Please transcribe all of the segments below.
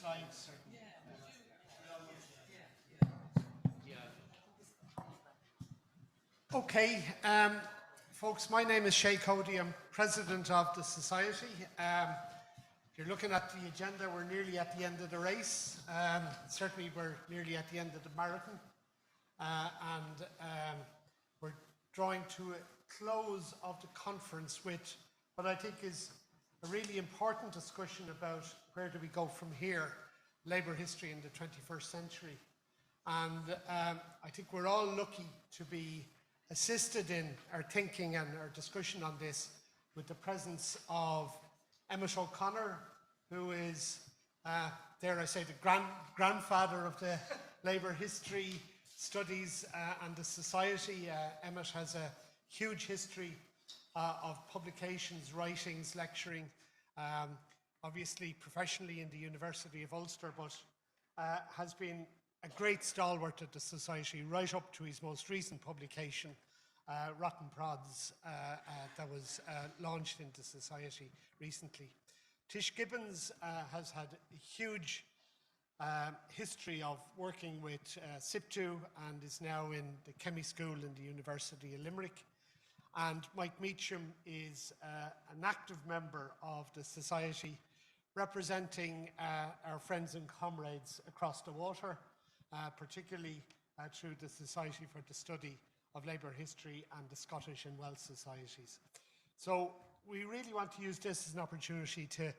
slides. Okay, folks, my name is Shay, Cody. I'm president of the society. If you're looking at the agenda, we're nearly at the end of the race. Certainly, we're nearly at the end of the marathon. We're drawing to a close of the conference with what I think is a really important discussion about where do we go from here, labour history in the 21st century. And I think we're all lucky to be assisted in our thinking and our discussion on this with the presence of Emmet O'Connor, who is, dare I say, the grandfather of the labour history studies and the society. Emmet has a huge history of publications, writings, lecturing, obviously professionally in the University of Ulster, but has been a great stalwart of the society right up to his most recent publication, Rotten Prods, that was launched into society recently. Tish Gibbons has had a huge history of working with SIPTU and is now in the Chemie School in the University of Limerick. And Mike Mecham is an active member of the society, representing our friends and comrades across the water, particularly through the Society for the Study of Labour History and the Scottish and Welsh Societies. So we really want to use this as an opportunity to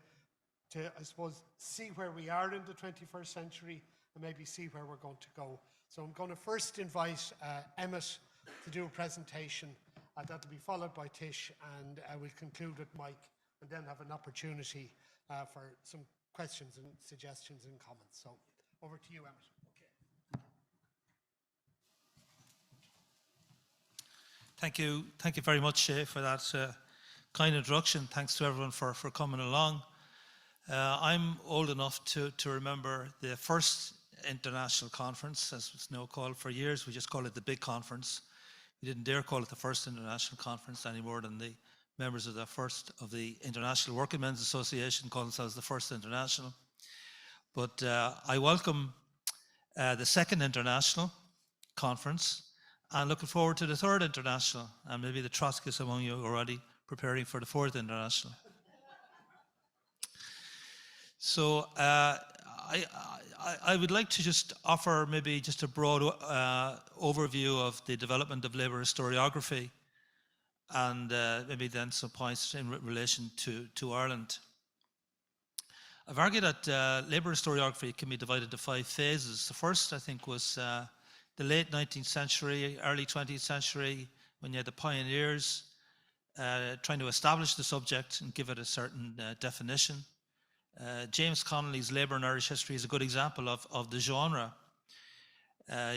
I suppose, see where we are in the 21st century and maybe see where we're going to go. So I'm going to first invite Emmet to do a presentation. That'll be followed by Tish, and we'll conclude with Mike and then have an opportunity for some questions and suggestions and comments. So over to you, Emmet. Thank you very much, Shay, for that kind introduction. Thanks to everyone for coming along. I'm old enough to remember the first international conference, as it's now called. For years, we just called it the big conference. We didn't dare call it the first international conference any more than the members of the International Working Men's Association call themselves the first international. But I welcome the second international conference, and looking forward to the third international, and maybe the Trotskyists among you already preparing for the fourth international. So I would like to just offer maybe just a broad overview of the development of labour historiography, and maybe then some points in relation to Ireland. I've argued that labour historiography can be divided into 5 phases. The first, I think, was the late 19th century, early 20th century, when you had the pioneers trying to establish the subject and give it a certain definition. James Connolly's Labour in Irish History is a good example of the genre.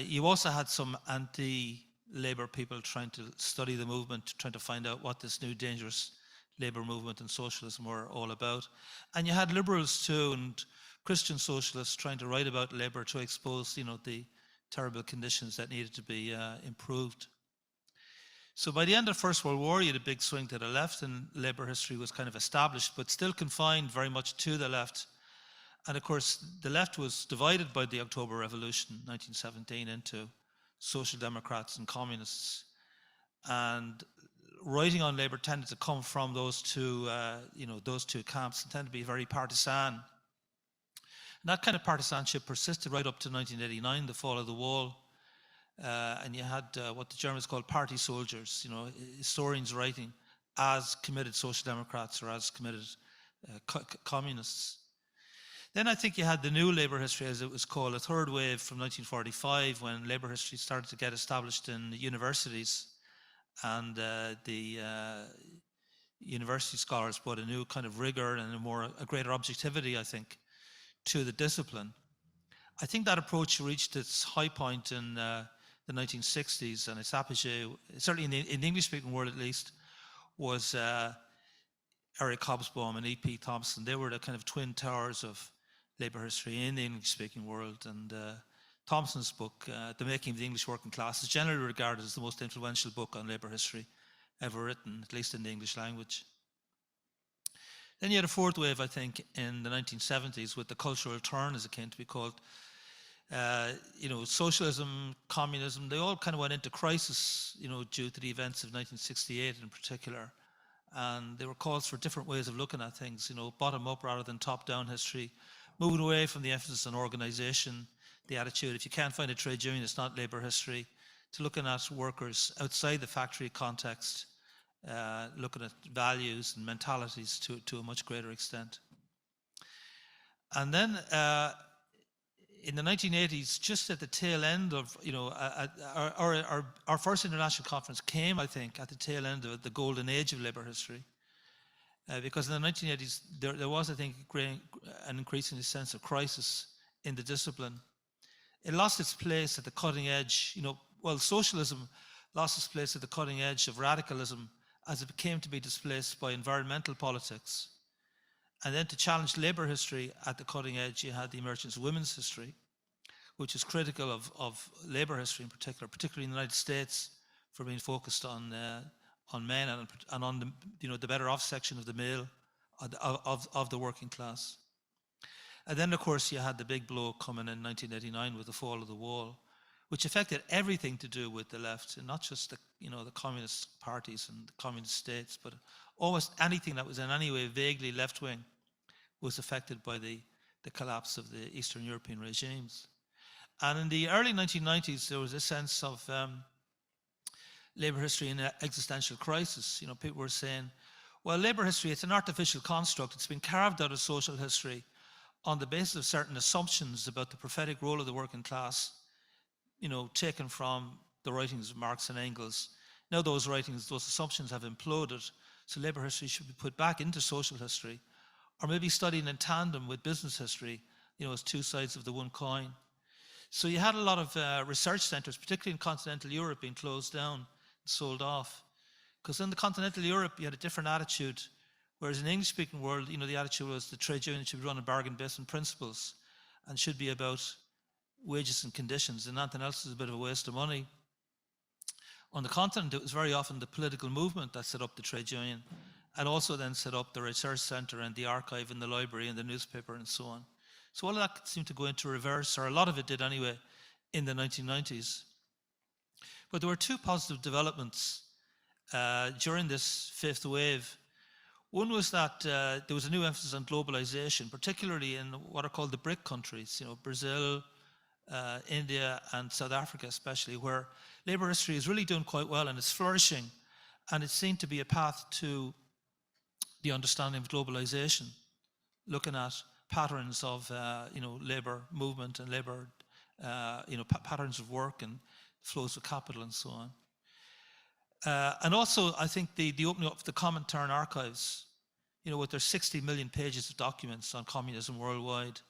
You also had some anti-labour people trying to study the movement, trying to find out what this new dangerous labour movement and socialism were all about. And you had liberals too, and Christian socialists trying to write about labour to expose, the terrible conditions that needed to be improved. So by the end of the First World War, you had a big swing to the left, and labour history was kind of established, but still confined very much to the left. And of course, the left was divided by the October Revolution, 1917, into social democrats and communists. And writing on labour tended to come from those two camps, and tended to be very partisan. And that kind of partisanship persisted right up to 1989, the fall of the wall. And you had what the Germans called party soldiers, historians writing as committed social democrats or as committed communists. Then I think you had the new labour history, as it was called, a third wave from 1945, when labour history started to get established in universities, and the university scholars brought a new kind of rigour and a greater objectivity, I think, to the discipline. I think that approach reached its high point in the 1960s, and its apogee, certainly in the English-speaking world at least, was Eric Hobsbawm and E.P. Thompson. They were the kind of twin towers of labour history in the English-speaking world, and Thompson's book, The Making of the English Working Class, is generally regarded as the most influential book on labour history ever written, at least in the English language. Then you had a fourth wave, I think, in the 1970s with the cultural turn, as it came to be called. Socialism, communism, they all kind of went into crisis, due to the events of 1968 in particular. And there were calls for different ways of looking at things, bottom up rather than top down history, moving away from the emphasis on organisation, the attitude, if you can't find a trade union, it's not labour history, to looking at workers outside the factory context, looking at values and mentalities to a much greater extent. And then in the 1980s, just at the tail end of, our first international conference came, I think, at the tail end of the golden age of labour history. Because in the 1980s, there was, I think, an increasing sense of crisis in the discipline. It lost its place at the cutting edge, socialism lost its place at the cutting edge of radicalism as it came to be displaced by environmental politics. And then to challenge labour history at the cutting edge, you had the emergence of women's history, which is critical of labour history in particular, particularly in the United States, for being focused on men and on the better off section of the male, of the working class. And then, of course, you had the big blow coming in 1989 with the fall of the wall, which affected everything to do with the left, and not just the communist parties and the communist states, but almost anything that was in any way vaguely left-wing was affected by the collapse of the Eastern European regimes. And in the early 1990s, there was a sense of labour history in an existential crisis. People were saying, well, labour history, it's an artificial construct. It's been carved out of social history on the basis of certain assumptions about the prophetic role of the working class, taken from the writings of Marx and Engels. Now those assumptions have imploded, so labour history should be put back into social history, or maybe studied in tandem with business history, as two sides of the one coin. So you had a lot of research centres, particularly in continental Europe, being closed down and sold off. Because in the continental Europe, you had a different attitude, whereas in the English-speaking world, the attitude was the trade union should be run on bargain-based principles and should be about wages and conditions, and nothing else is a bit of a waste of money. On the continent, it was very often the political movement that set up the trade union, and also then set up the research centre and the archive and the library and the newspaper and so on. So all of that seemed to go into reverse, or a lot of it did anyway, in the 1990s. But there were two positive developments during this fifth wave. One was that there was a new emphasis on globalization, particularly in what are called the BRIC countries, Brazil, India and South Africa especially, where labour history is really doing quite well and it's flourishing, and it's seen to be a path to the understanding of globalization, looking at patterns of labour movement and labour, patterns of work and flows of capital and so on. And also, I think the opening up of the Comintern archives, with their 60 million pages of documents on communism worldwide,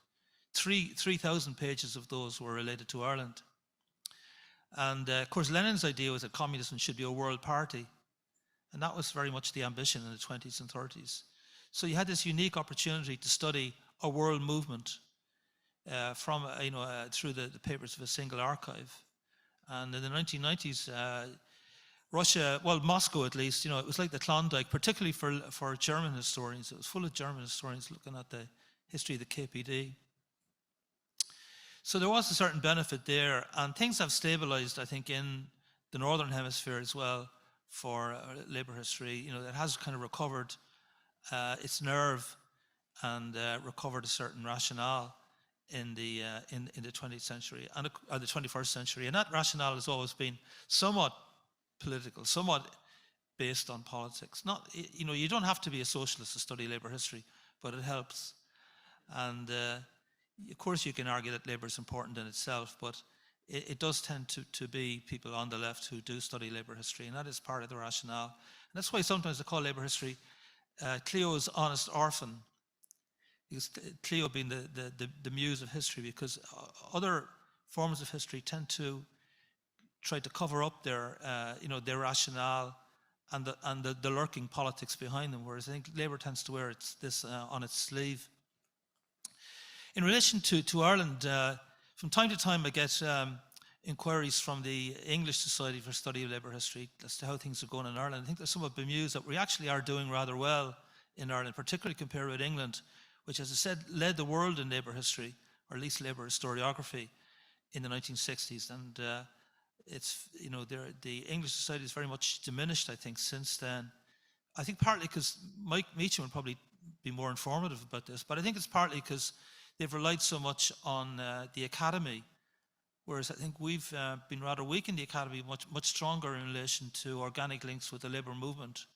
3,000 pages of those were related to Ireland. And of course, Lenin's idea was that communism should be a world party. And that was very much the ambition in the 20s and 30s. So you had this unique opportunity to study a world movement through the papers of a single archive. And in the 1990s, Russia, well, Moscow at least, it was like the Klondike, particularly for German historians. It was full of German historians looking at the history of the KPD. So there was a certain benefit there, and things have stabilized, I think, in the Northern Hemisphere as well for labour history. It has kind of recovered its nerve and recovered a certain rationale in the 20th century and the 21st century. And that rationale has always been somewhat political, somewhat based on politics. Not, you don't have to be a socialist to study labour history, but it helps. And of course, you can argue that labour is important in itself, but it does tend to be people on the left who do study labour history, and that is part of the rationale. And that's why sometimes they call labour history Cleo's honest orphan, because Cleo being the muse of history, because other forms of history tend to try to cover up their rationale and the lurking politics behind them, whereas I think labour tends to wear this on its sleeve. In relation to Ireland, from time to time I get inquiries from the English Society for Study of Labour History as to how things are going in Ireland. I think they're somewhat bemused that we actually are doing rather well in Ireland, particularly compared with England, which, as I said, led the world in labour history, or at least labour historiography, in the 1960s. And it's, you know, the English society is very much diminished, I think, since then. I think partly because Mike Mecham will probably be more informative about this, but I think it's partly because they've relied so much on the academy, whereas I think we've been rather weak in the academy, much stronger in relation to organic links with the labour movement,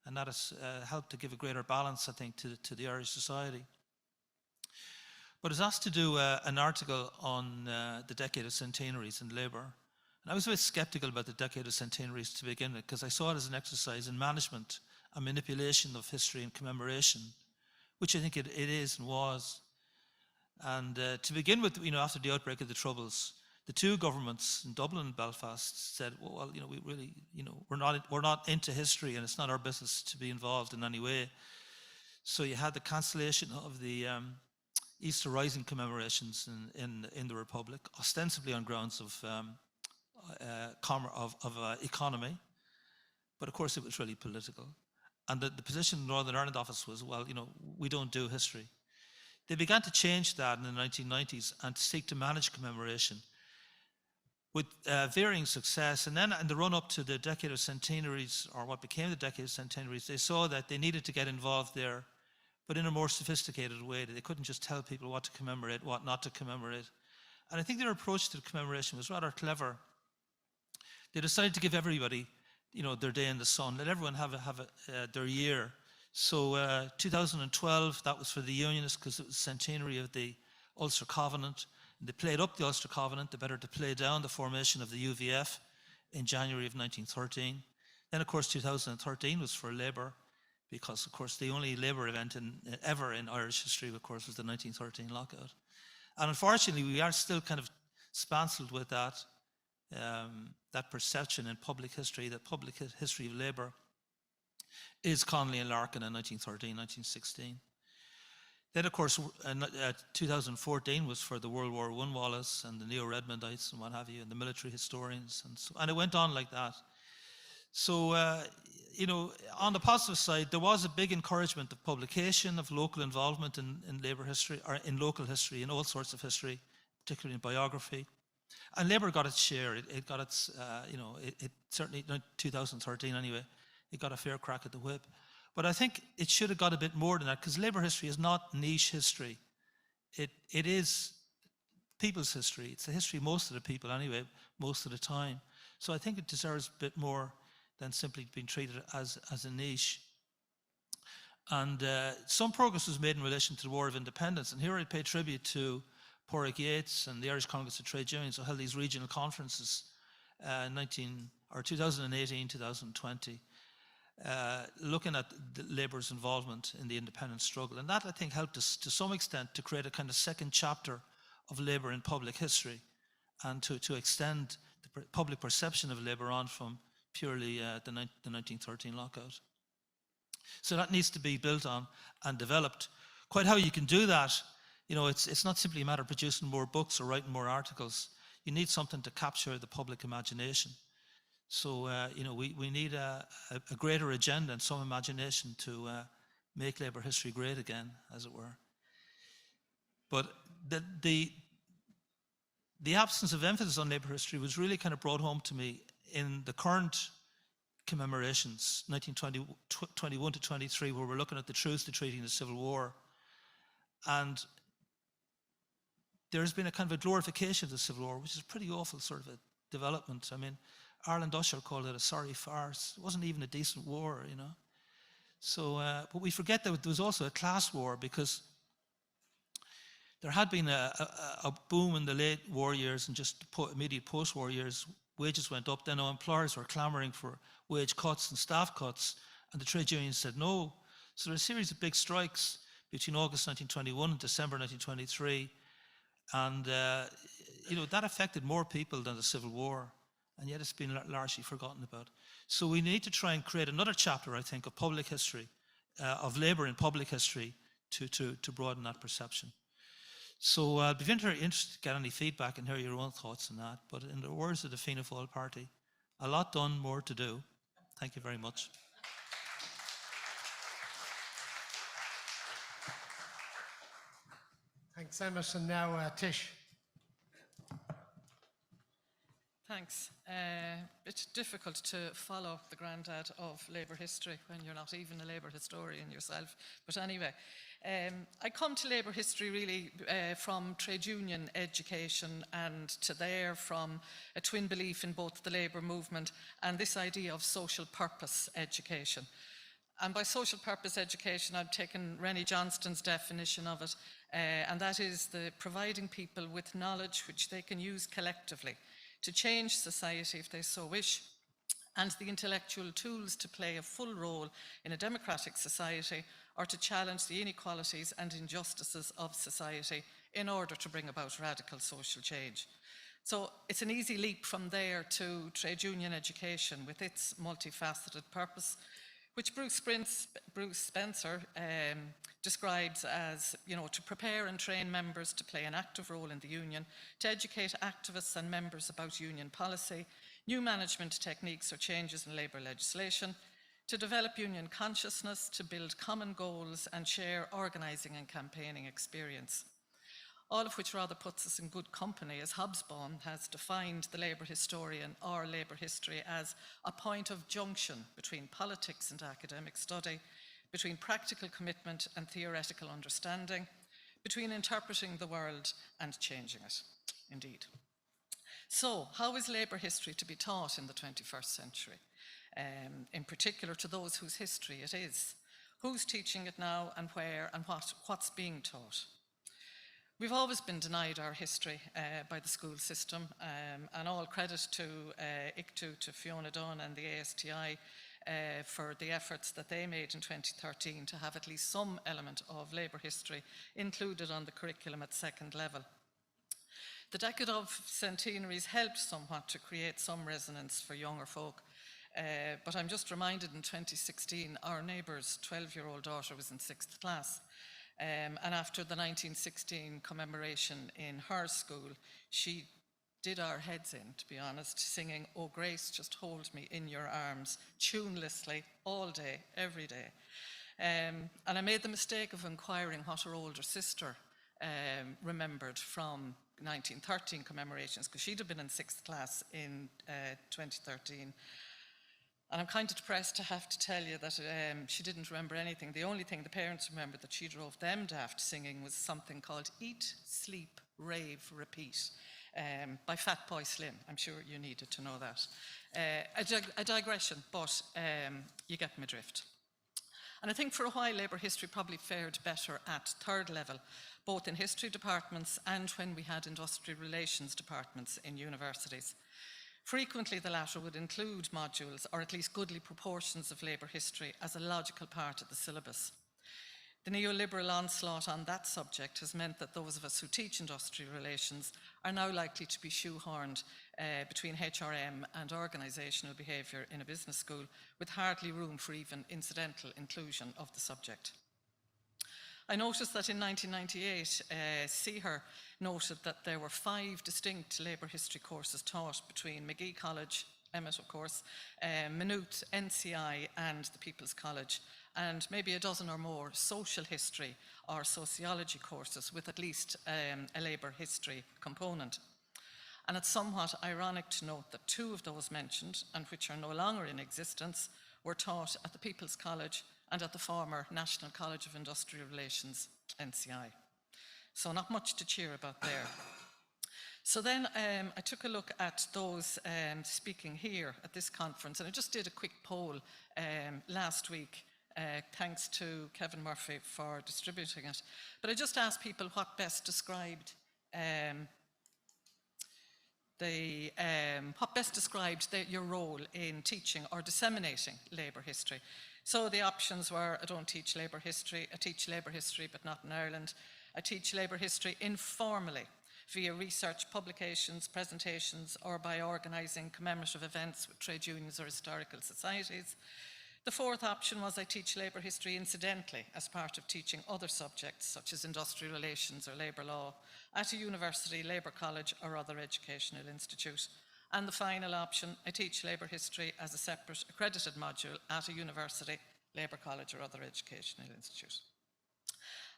and that has helped to give a greater balance, I think, to the Irish society. But I was asked to do an article on the decade of centenaries and labour, and I was a bit sceptical about the decade of centenaries to begin with, because I saw it as an exercise in management and manipulation of history and commemoration, which I think it is and was. And to begin with, you know, after the outbreak of the Troubles, the two governments in Dublin and Belfast said, well, you know, we really, you know, we're not into history, and it's not our business to be involved in any way. So you had the cancellation of the Easter Rising commemorations in the Republic, ostensibly on grounds of economy, but of course it was really political. And the position in the Northern Ireland office was, well, you know, we don't do history. They began to change that in the 1990s and to seek to manage commemoration with varying success. And then in the run-up to the decade of centenaries, or what became the decade of centenaries, they saw that they needed to get involved there, but in a more sophisticated way. They couldn't just tell people what to commemorate, what not to commemorate. And I think their approach to the commemoration was rather clever. They decided to give everybody, you know, their day in the sun. Let everyone have their year. So 2012, that was for the Unionists, because it was the centenary of the Ulster Covenant. And they played up the Ulster Covenant, the better to play down the formation of the UVF in January of 1913. Then, of course, 2013 was for Labour, because, of course, the only Labour event ever in Irish history, of course, was the 1913 lockout. And unfortunately, we are still kind of spancelled with that perception in public history, that public history of Labour is Connolly and Larkin in 1913, 1916. Then, of course, 2014 was for the World War I Wallace and the Neo-Redmondites and what have you, and the military historians. And it went on like that. So, you know, on the positive side, there was a big encouragement of publication, of local involvement in labour history, or in local history, in all sorts of history, particularly in biography. And Labour got its share. It got its, you know, it certainly, in 2013 anyway, it got a fair crack at the whip. But I think it should have got a bit more than that, because Labour history is not niche history. It is people's history. It's the history of most of the people anyway, most of the time. So I think it deserves a bit more than simply being treated as a niche. And some progress was made in relation to the War of Independence. And here I pay tribute to Pádraig Yates and the Irish Congress of Trade Unions, who held these regional conferences 2018, 2020, looking at Labour's involvement in the independence struggle. And that, I think, helped us to some extent to create a kind of second chapter of Labour in public history, and to extend the public perception of Labour on from purely the 1913 lockout. So that needs to be built on and developed. Quite how you can do that, you know, it's not simply a matter of producing more books or writing more articles. You need something to capture the public imagination. So, you know, we need a greater agenda and some imagination to make Labour history great again, as it were. But the absence of emphasis on Labour history was really kind of brought home to me in the current commemorations, 1921 to 23, where we're looking at the truce to treaty in the Civil War. And there's been a kind of a glorification of the Civil War, which is a pretty awful sort of a development. I mean, Ireland Usher called it a sorry farce. It wasn't even a decent war, you know. So, but we forget that there was also a class war, because there had been a boom in the late war years, and just immediate post-war years, wages went up. Then employers were clamouring for wage cuts and staff cuts, and the trade unions said no. So there were a series of big strikes between August 1921 and December 1923, and you know, that affected more people than the Civil War, and yet it's been largely forgotten about. So we need to try and create another chapter, I think, of public history, of Labour in public history, to broaden that perception. So I'd be very interested to get any feedback and hear your own thoughts on that. But in the words of the Fianna Fáil party, a lot done, more to do. Thank you very much. Thanks, Emmet. And now Tish. Thanks. It's difficult to follow the granddad of labour history when you're not even a labour historian yourself. But anyway, I come to labour history really from trade union education, and to there from a twin belief in both the labour movement and this idea of social purpose education. And by social purpose education, I've taken Rennie Johnston's definition of it, and that is the providing people with knowledge which they can use collectively to change society if they so wish, and the intellectual tools to play a full role in a democratic society or to challenge the inequalities and injustices of society in order to bring about radical social change. So it's an easy leap from there to trade union education with its multifaceted purpose, which Bruce Spencer describes as, to prepare and train members to play an active role in the union, to educate activists and members about union policy, new management techniques or changes in labour legislation, to develop union consciousness, to build common goals and share organising and campaigning experience. All of which rather puts us in good company, as Hobsbawm has defined the labour historian or labour history as a point of junction between politics and academic study, between practical commitment and theoretical understanding, between interpreting the world and changing it, indeed. So, how is labour history to be taught in the 21st century? In particular to those whose history it is. Who's teaching it now and where and what's being taught? We've always been denied our history by the school system, and all credit to IPTU, to Fiona Dunn and the ASTI for the efforts that they made in 2013 to have at least some element of labour history included on the curriculum at second level. The decade of Centenaries helped somewhat to create some resonance for younger folk, but I'm just reminded in 2016 our neighbour's 12-year-old daughter was in 6th class. And after the 1916 commemoration in her school, she did our heads in, to be honest, singing, "Oh Grace, just hold me in your arms," tunelessly, all day, every day. And I made the mistake of inquiring what her older sister remembered from 1913 commemorations, because she'd have been in 6th class in 2013. And I'm kind of depressed to have to tell you that she didn't remember anything. The only thing the parents remembered that she drove them daft singing was something called "Eat, Sleep, Rave, Repeat" by Fatboy Slim. I'm sure you needed to know that. A digression, but you get my drift. And I think for a while labour history probably fared better at third level, both in history departments and when we had industrial relations departments in universities. Frequently, the latter would include modules, or at least goodly proportions of labour history, as a logical part of the syllabus. The neoliberal onslaught on that subject has meant that those of us who teach industrial relations are now likely to be shoehorned between HRM and organisational behaviour in a business school, with hardly room for even incidental inclusion of the subject. I noticed that in 1998, CEHR noted that there were 5 distinct labour history courses taught between Magee College, Emmet of course, Maynooth, NCI and the People's College, and maybe a dozen or more social history or sociology courses with at least a labour history component. And it's somewhat ironic to note that 2 of those mentioned, and which are no longer in existence, were taught at the People's College and at the former National College of Industrial Relations, NCI. So not much to cheer about there. So then I took a look at those speaking here at this conference, and I just did a quick poll last week, thanks to Kevin Murphy for distributing it. But I just asked people what best described your role in teaching or disseminating labour history. So the options were: I don't teach labour history, I teach labour history but not in Ireland, I teach labour history informally via research, publications, presentations, or by organising commemorative events with trade unions or historical societies. The 4th option was: I teach labour history incidentally as part of teaching other subjects such as industrial relations or labour law at a university, labour college or other educational institute. And the final option: I teach labour history as a separate accredited module at a university, labour college or other educational institute.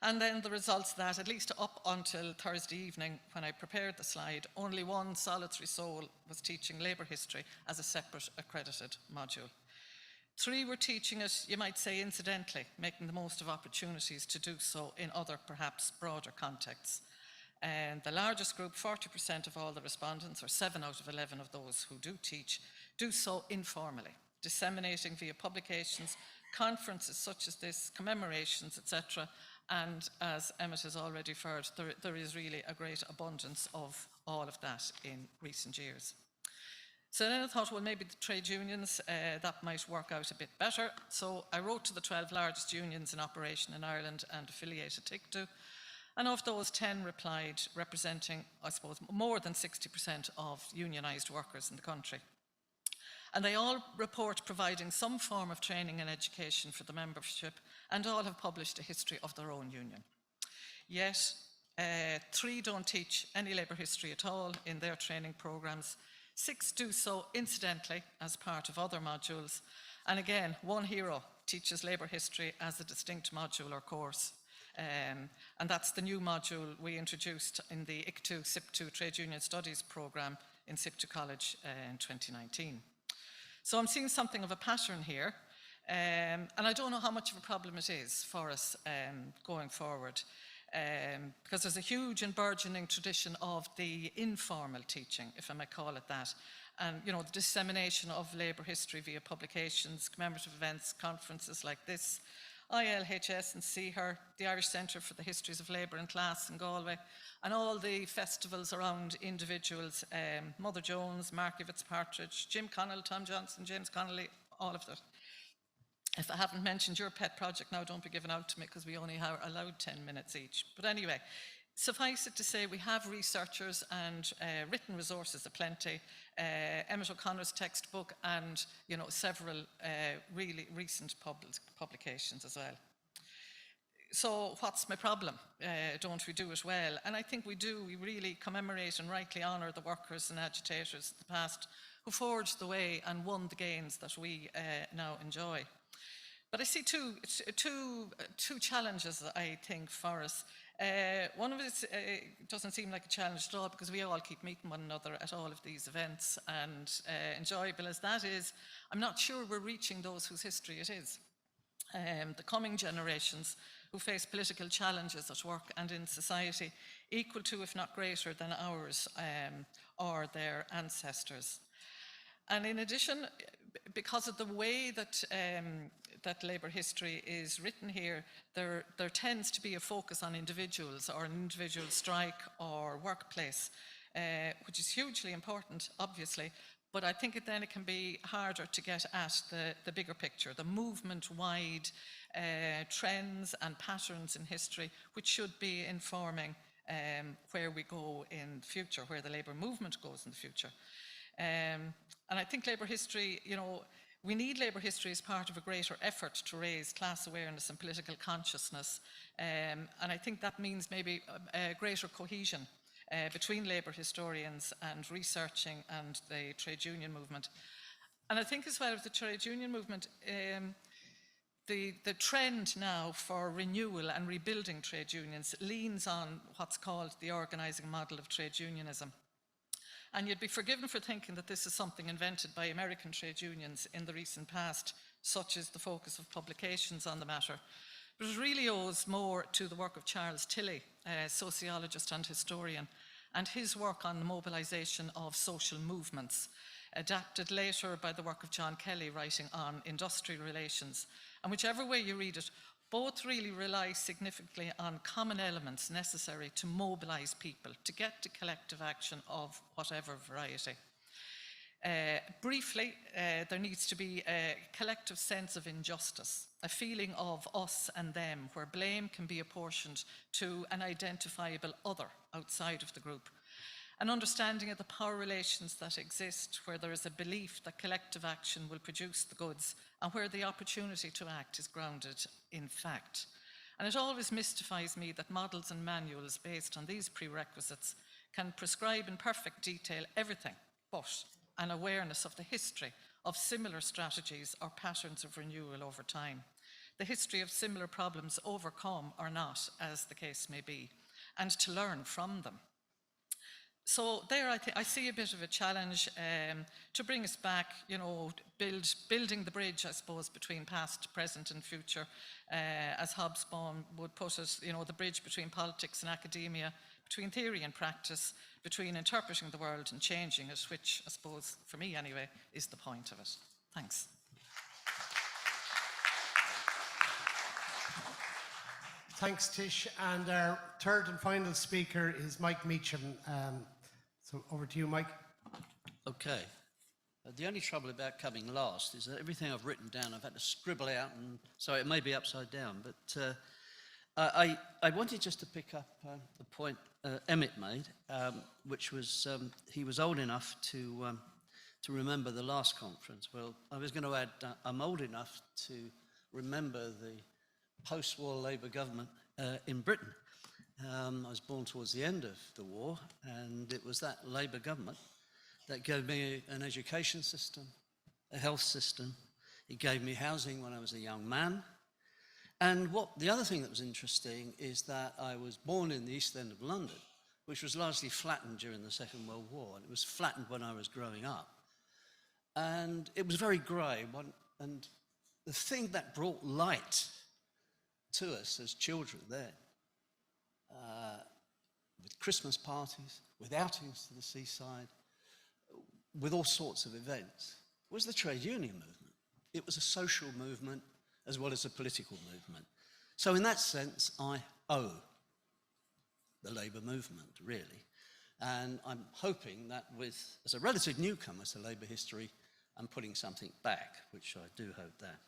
And then the results that, at least up until Thursday evening, when I prepared the slide, only one solitary soul was teaching labour history as a separate accredited module. 3 were teaching it, you might say, incidentally, making the most of opportunities to do so in other, perhaps broader contexts. And the largest group, 40% of all the respondents, or 7 out of 11 of those who do teach, do so informally, disseminating via publications, conferences such as this, commemorations, etc. And as Emmet has already referred, there is really a great abundance of all of that in recent years. So then I thought, well, maybe the trade unions, that might work out a bit better. So I wrote to the 12 largest unions in operation in Ireland and affiliated SIPTU. And of those, 10 replied, representing, I suppose, more than 60% of unionised workers in the country. And they all report providing some form of training and education for the membership, and all have published a history of their own union. Yet, 3 don't teach any labour history at all in their training programmes. 6 do so incidentally as part of other modules. And again, 1 hero teaches labour history as a distinct module or course. And that's the new module we introduced in the ICTU SIPTU Trade Union Studies programme in SIPTU College in 2019. So I'm seeing something of a pattern here, and I don't know how much of a problem it is for us going forward, because there's a huge and burgeoning tradition of the informal teaching, if I may call it that, and you know, the dissemination of labour history via publications, commemorative events, conferences like this, ILHS and CHER, the Irish Centre for the Histories of Labour and Class in Galway, and all the festivals around individuals, Mother Jones, Marky Fitzpatrick, Jim Connell, Tom Johnson, James Connolly, all of that. If I haven't mentioned your pet project now, don't be giving out to me because we only are allowed 10 minutes each. But anyway, suffice it to say we have researchers and written resources aplenty, Emmet O'Connor's textbook and you know, several really recent publications as well. So what's my problem? Don't we do it well? And I think we do. We really commemorate and rightly honour the workers and agitators of the past who forged the way and won the gains that we now enjoy. But I see two challenges, I think, for us. One of it doesn't seem like a challenge at all because we all keep meeting one another at all of these events, and enjoyable as that is, I'm not sure we're reaching those whose history it is. The coming generations who face political challenges at work and in society equal to, if not greater than ours or their ancestors. And in addition, because of the way that that labour history is written here, there tends to be a focus on individuals or an individual strike or workplace, which is hugely important, obviously, but I think then it can be harder to get at the bigger picture, the movement-wide trends and patterns in history, which should be informing where we go in the future, where the labour movement goes in the future. And I think labour history, you know, we need labour history as part of a greater effort to raise class awareness and political consciousness. And I think that means maybe a greater cohesion between labour historians and researching and the trade union movement. And I think as well with the trade union movement, the trend now for renewal and rebuilding trade unions leans on what's called the organising model of trade unionism. And you'd be forgiven for thinking that this is something invented by American trade unions in the recent past, such as the focus of publications on the matter. But it really owes more to the work of Charles Tilley, a sociologist and historian, and his work on the mobilisation of social movements, adapted later by the work of John Kelly writing on industrial relations. And whichever way you read it, both really rely significantly on common elements necessary to mobilise people, to get to collective action of whatever variety. Briefly, there needs to be a collective sense of injustice, a feeling of us and them, where blame can be apportioned to an identifiable other outside of the group. An understanding of the power relations that exist, where there is a belief that collective action will produce the goods, and where the opportunity to act is grounded in fact. And it always mystifies me that models and manuals based on these prerequisites can prescribe in perfect detail everything but an awareness of the history of similar strategies or patterns of renewal over time. the history of similar problems overcome or not, as the case may be, and to learn from them. So there I see a bit of a challenge to bring us back, you know, building the bridge, I suppose, between past, present and future. As Hobsbawm would put it, you know, the bridge between politics and academia, between theory and practice, between interpreting the world and changing it, which I suppose, for me anyway, is the point of it. Thanks. Thanks, Tish. And our third and final speaker is Mike Mecham. So over to you, Mike. Okay. The only trouble about coming last is that everything I've written down I've had to scribble out, and so it may be upside down. But I wanted just to pick up the point Emmet made, which was he was old enough to remember the last conference. Well, I was going to add I'm old enough to remember the post-war Labour government in Britain. I was born towards the end of the war, and it was that Labour government that gave me an education system, a health system. It gave me housing when I was a young man. And the other thing that was interesting is that I was born in the East End of London, which was largely flattened during the Second World War, and it was flattened when I was growing up. And it was very grey, and the thing that brought light to us as children then, with Christmas parties, with outings to the seaside, with all sorts of events, was the trade union movement. It was a social movement as well as a political movement. So in that sense, I owe the Labour movement, really. And I'm hoping that as a relative newcomer to Labour history, I'm putting something back, which I do hope that.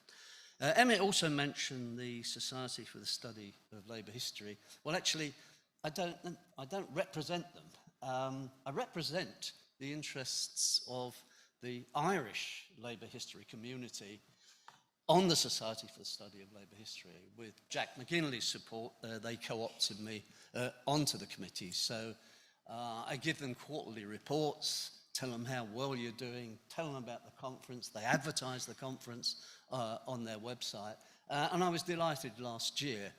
Emmet also mentioned the Society for the Study of Labour History. Well, actually, I don't represent them. I represent the interests of the Irish Labour history community on the Society for the Study of Labour History. With Jack McGinley's support, they co-opted me onto the committee. So I give them quarterly reports, tell them how well you're doing, tell them about the conference. They advertise the conference on their website. And I was delighted last year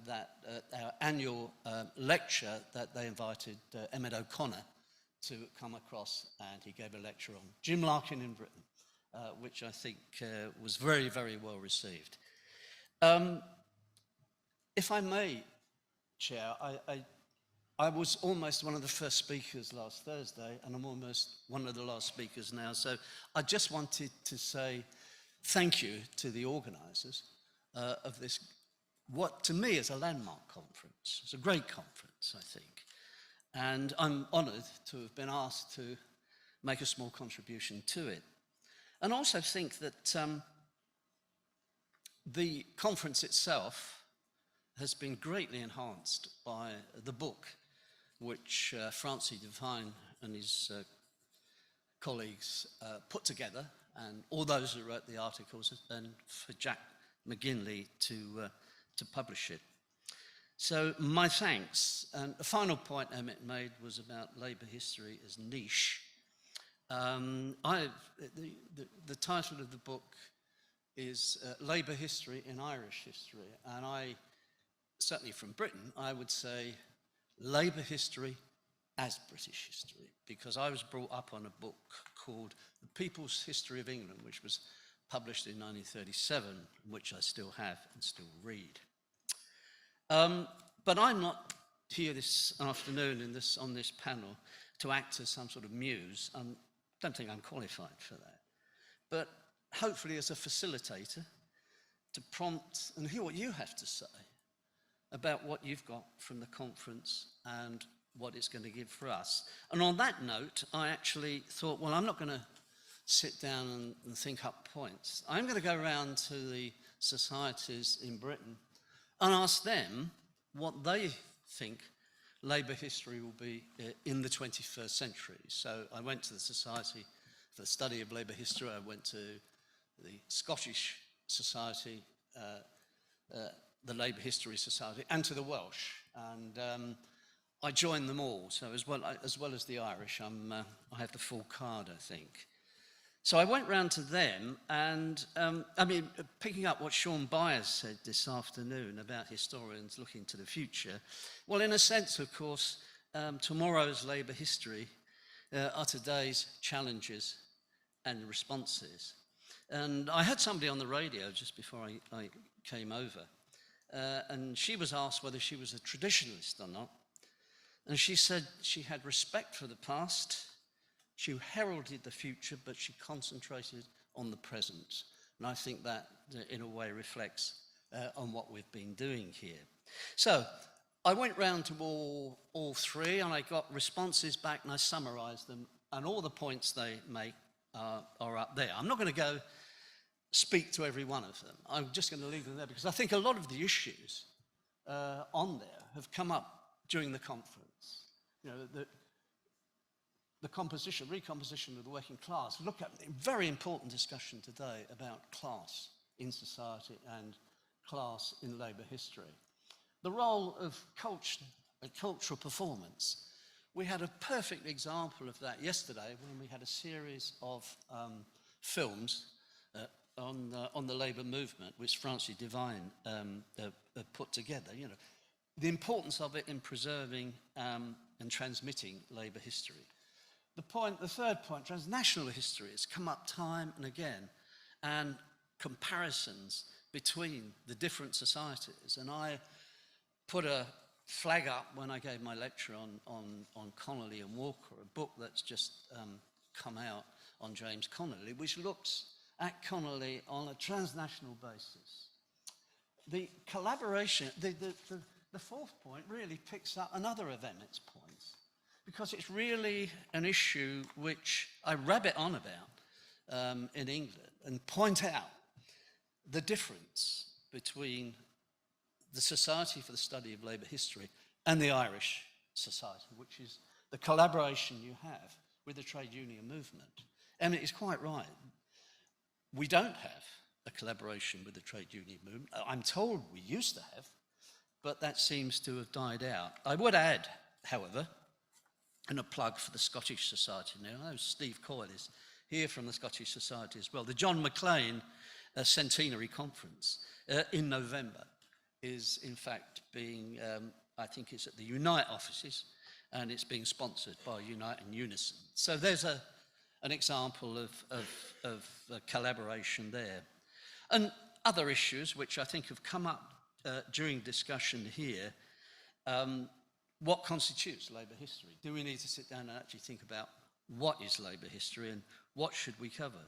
that our annual lecture that they invited Emmet O'Connor to come across, and he gave a lecture on Jim Larkin in Britain, which I think was very, very well received. If I may, Chair, I was almost one of the first speakers last Thursday, and I'm almost one of the last speakers now. So I just wanted to say thank you to the organisers of this, what to me is a landmark conference. It's a great conference, I think. And I'm honoured to have been asked to make a small contribution to it. And I also think that the conference itself has been greatly enhanced by the book which Francis Devine and his colleagues put together, and all those who wrote the articles, and for Jack McGinley to publish it. So my thanks. And the final point Emmet made was about Labour history as niche. The title of the book is Labour History in Irish History, and I, certainly from Britain, I would say Labour history as British history, because I was brought up on a book called The People's History of England, which was published in 1937, which I still have and still read. But I'm not here this afternoon on this panel to act as some sort of muse. I don't think I'm qualified for that. But hopefully as a facilitator to prompt and hear what you have to say about what you've got from the conference and what it's going to give for us. And on that note, I actually thought, well, I'm not going to sit down and think up points. I'm going to go around to the societies in Britain and ask them what they think Labour history will be in the 21st century. So I went to the Society for the Study of Labour History, I went to the Scottish Society, the Labour History Society, and to the Welsh. And I joined them all, so as well as the Irish, I have the full card, I think. So I went round to them and, picking up what Sean Byers said this afternoon about historians looking to the future, well, in a sense, of course, tomorrow's Labour history are today's challenges and responses. And I had somebody on the radio just before I came over, and she was asked whether she was a traditionalist or not. And she said she had respect for the past, she heralded the future, but she concentrated on the present. And I think that, in a way, reflects on what we've been doing here. So I went round to all three, and I got responses back, and I summarised them, and all the points they make are up there. I'm not going to go speak to every one of them. I'm just going to leave them there, because I think a lot of the issues on there have come up during the conference. You know, the recomposition of the working class. Look at a very important discussion today about class in society and class in labour history. The role of culture and cultural performance. We had a perfect example of that yesterday when we had a series of films on the labour movement, which Francie Devine put together. You know, the importance of it in preserving and transmitting labour history. The third point, transnational history, has come up time and again, and comparisons between the different societies. And I put a flag up when I gave my lecture on Connolly and Walker, a book that's just come out on James Connolly, which looks at Connolly on a transnational basis. The collaboration, the fourth point really picks up another of Emmet's points, because it's really an issue which I rabbit on about in England and point out the difference between the Society for the Study of Labour History and the Irish Society, which is the collaboration you have with the trade union movement. Emmet is quite right. We don't have a collaboration with the trade union movement. I'm told we used to have, but that seems to have died out. I would add, however, and a plug for the Scottish Society now. I know Steve Coyle is here from the Scottish Society as well. The John Maclean Centenary Conference in November is in fact being, I think it's at the Unite offices, and it's being sponsored by Unite and Unison. So there's an example of collaboration there. And other issues which I think have come up during discussion here, what constitutes labour history? Do we need to sit down and actually think about what is labour history and what should we cover?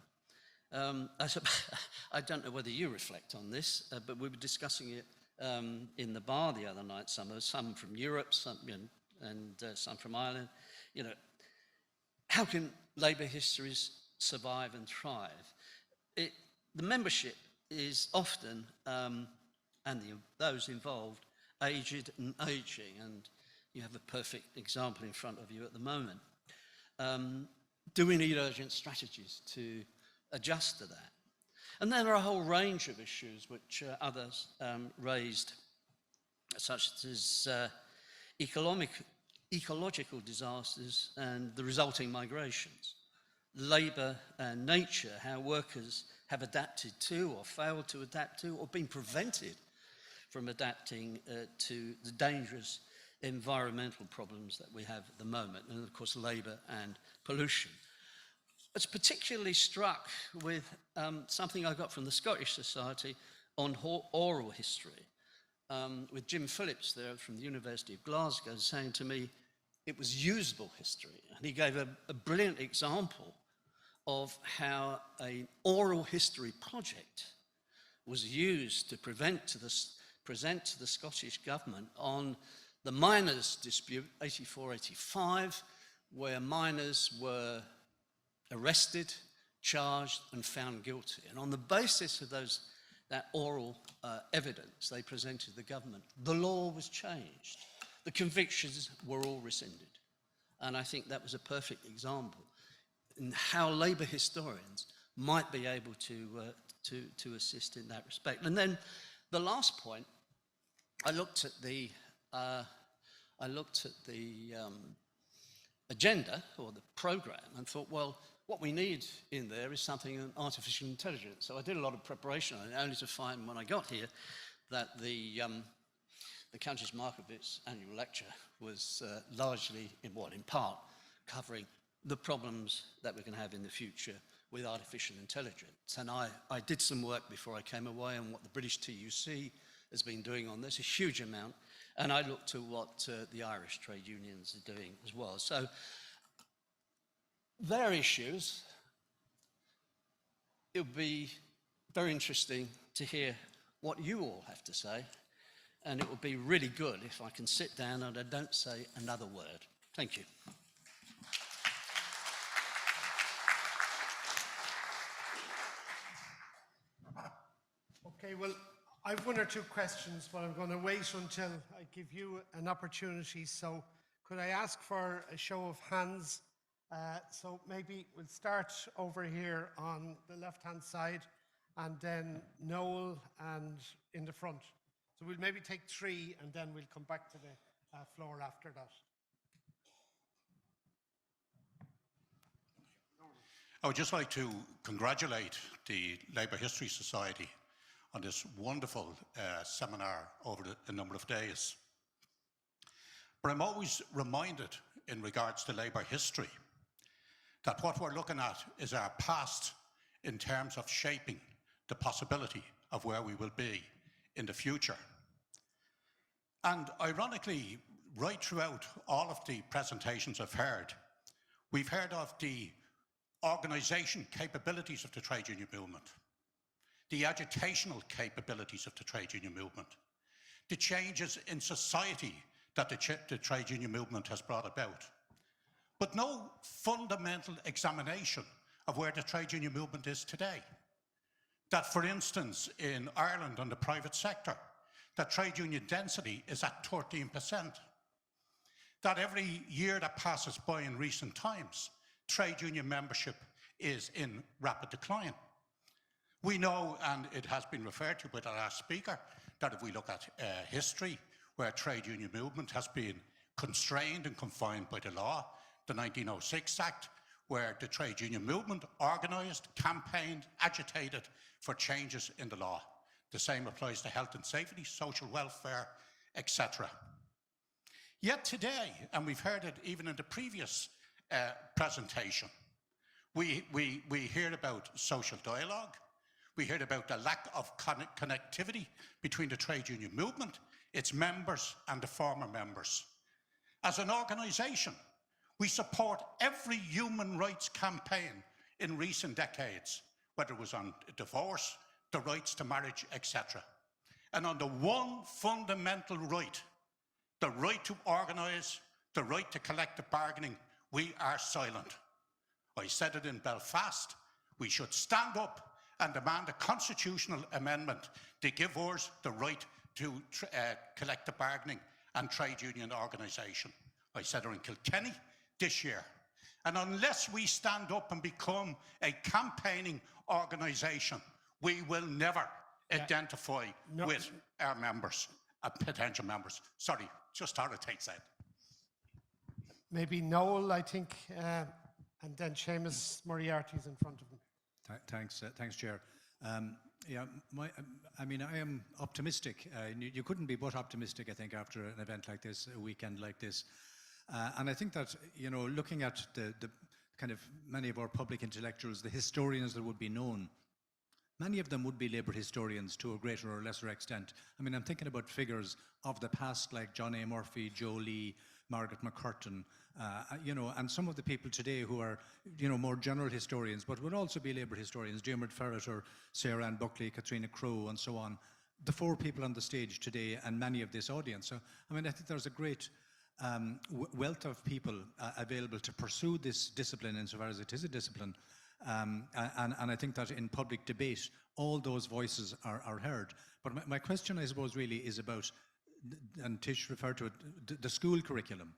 I don't know whether you reflect on this, but we were discussing it in the bar the other night, some from Europe, some from Ireland. You know, how can labour histories survive and thrive? The membership is often, and those involved, aged and ageing, and you have a perfect example in front of you at the moment. Do we need urgent strategies to adjust to that? And then there are a whole range of issues which others raised, such as ecological disasters and the resulting migrations, labour and nature, how workers have adapted to or failed to adapt to or been prevented from adapting to the dangerous environmental problems that we have at the moment, and of course labour and pollution. I was particularly struck with something I got from the Scottish Society on oral history, with Jim Phillips there from the University of Glasgow saying to me it was usable history. And he gave a brilliant example of how an oral history project was used to present to the Scottish government on the miners' dispute, 84-85, where miners were arrested, charged, and found guilty. And on the basis of that oral evidence they presented to the government, the law was changed. The convictions were all rescinded. And I think that was a perfect example in how labour historians might be able to assist in that respect. And then the last point, I looked at the agenda or the programme and thought, well, what we need in there is something in artificial intelligence. So I did a lot of preparation on it, only to find when I got here that the Countess Markovitz's annual lecture was largely, in part, covering the problems that we're going to have in the future with artificial intelligence. And I did some work before I came away on what the British TUC has been doing on this, a huge amount, and I looked to what the Irish trade unions are doing as well. So their issues, it would be very interesting to hear what you all have to say, and it would be really good if I can sit down and I don't say another word. Thank you. Okay, well, I've one or two questions, but I'm going to wait until I give you an opportunity. So could I ask for a show of hands? So maybe we'll start over here on the left-hand side, and then Noel and in the front. So we'll maybe take three, and then we'll come back to the floor after that. I would just like to congratulate the Labour History Society on this wonderful seminar over a number of days. But I'm always reminded in regards to Labour history that what we're looking at is our past in terms of shaping the possibility of where we will be in the future. And ironically, right throughout all of the presentations I've heard, we've heard of the organisation capabilities of the trade union movement, the agitational capabilities of the trade union movement, the changes in society that the trade union movement has brought about, but no fundamental examination of where the trade union movement is today. That, for instance, in Ireland on the private sector, that trade union density is at 13%. That every year that passes by in recent times, trade union membership is in rapid decline. We know, and it has been referred to by the last speaker, that if we look at history, where trade union movement has been constrained and confined by the law, the 1906 Act, where the trade union movement organised, campaigned, agitated for changes in the law. The same applies to health and safety, social welfare, etc. Yet today, and we've heard it even in the previous presentation, we hear about social dialogue, we heard about the lack of connectivity between the trade union movement, its members and the former members. As an organisation, we support every human rights campaign in recent decades, whether it was on divorce, the rights to marriage, etc. And on the one fundamental right, the right to organise, the right to collective bargaining, we are silent. I said it in Belfast, we should stand up and demand a constitutional amendment to give us the right to collective bargaining and trade union organisation. I said it in Kilkenny this year. And unless we stand up and become a campaigning organisation, we will never identify with our members, potential members. Sorry, just thought I'd take that. Maybe Noel, I think, and then Seamus Moriarty's in front of him. Thanks, Chair. Yeah, I am optimistic. You couldn't be but optimistic, I think, after an event like this, a weekend like this. And I think that, looking at the kind of many of our public intellectuals, the historians that would be known, many of them would be Labour historians to a greater or lesser extent. I mean, I'm thinking about figures of the past like John A. Murphy, Joe Lee, Margaret McCurtain, and some of the people today who are, more general historians, but would also be Labour historians, Diarmuid Ferret or Sarah Ann Buckley, Katrina Crowe, and so on. The four people on the stage today and many of this audience. So, I think there's a great wealth of people available to pursue this discipline insofar as it is a discipline. And I think that in public debate, all those voices are heard. But my question, I suppose, really is about, and Tish referred to it, the school curriculum,